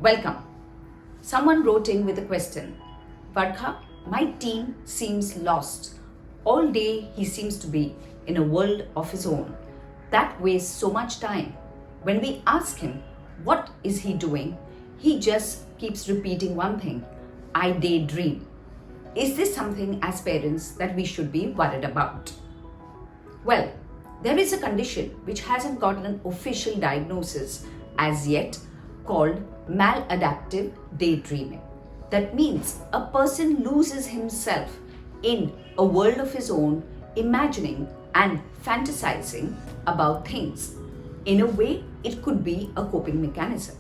Welcome. Someone wrote in with a question. Varkha, my teen seems lost. All day he seems to be in a world of his own. That wastes so much time. When we ask him what is he doing, he just keeps repeating one thing. I daydream. Is this something as parents that we should be worried about? Well, there is a condition which hasn't gotten an official diagnosis as yet called maladaptive daydreaming. That means a person loses himself in a world of his own, imagining and fantasizing about things. In a way, it could be a coping mechanism.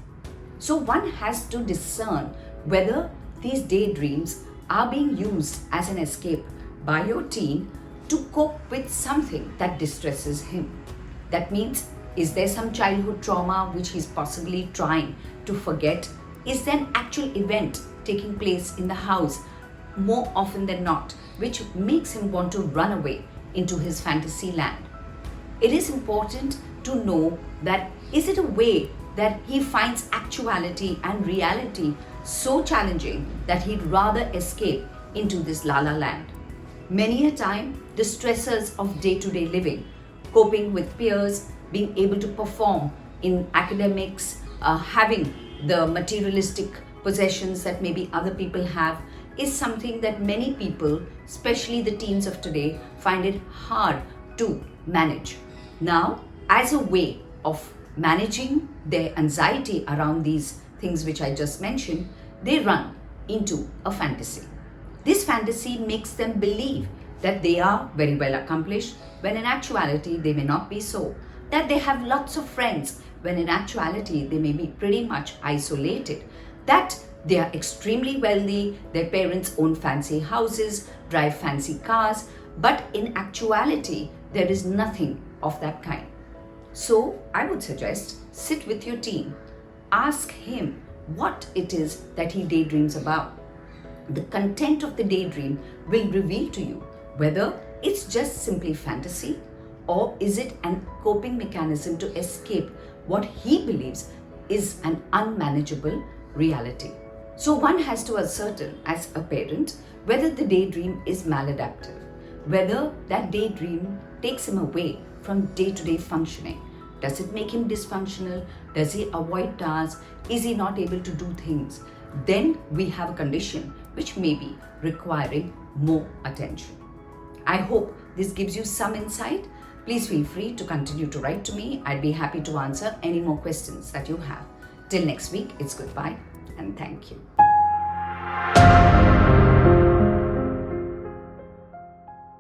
So one has to discern whether these daydreams are being used as an escape by your teen to cope with something that distresses him. That means, is there some childhood trauma which he's possibly trying to forget? Is there an actual event taking place in the house more often than not, which makes him want to run away into his fantasy land? It is important to know that is it a way that he finds actuality and reality so challenging that he'd rather escape into this la-la land. Many a time, the stressors of day-to-day living, coping with peers, being able to perform in academics, having the materialistic possessions that maybe other people have, is something that many people, especially the teens of today, find it hard to manage. Now, as a way of managing their anxiety around these things which I just mentioned, they run into a fantasy. This fantasy makes them believe that they are very well accomplished, when in actuality they may not be so. That they have lots of friends, when in actuality they may be pretty much isolated. That they are extremely wealthy, their parents own fancy houses, drive fancy cars, but in actuality there is nothing of that kind. So I would suggest sit with your teen, ask him what it is that he daydreams about. The content of the daydream will reveal to you whether it's just simply fantasy or is it a coping mechanism to escape what he believes is an unmanageable reality. So one has to ascertain as a parent whether the daydream is maladaptive, whether that daydream takes him away from day-to-day functioning. Does it make him dysfunctional? Does he avoid tasks? Is he not able to do things? Then we have a condition which may be requiring more attention. I hope this gives you some insight. Please feel free to continue to write to me. I'd be happy to answer any more questions that you have. Till next week, it's goodbye and thank you.